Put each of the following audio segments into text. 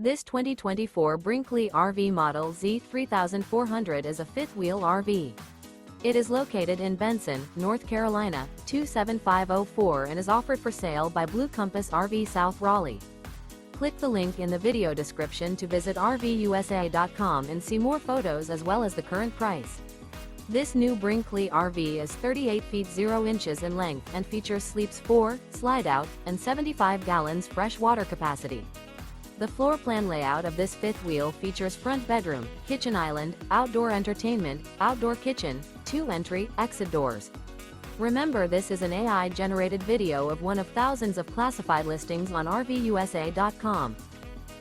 This 2024 Brinkley RV Model Z 3400 is a fifth-wheel RV. It is located in Benson, North Carolina, 27504 and is offered for sale by Blue Compass RV South Raleigh. Click the link in the video description to visit RVUSA.com and see more photos as well as the current price. This new Brinkley RV is 38 feet 0 inches in length and features sleeps 4, slide-out, and 75 gallons fresh water capacity. The floor plan layout of this fifth wheel features front bedroom, kitchen island, outdoor entertainment, outdoor kitchen, 2 entry, exit doors. Remember, this is an AI-generated video of one of thousands of classified listings on RVUSA.com.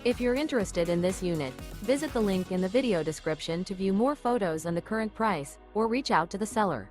If you're interested in this unit, visit the link in the video description to view more photos and the current price, or reach out to the seller.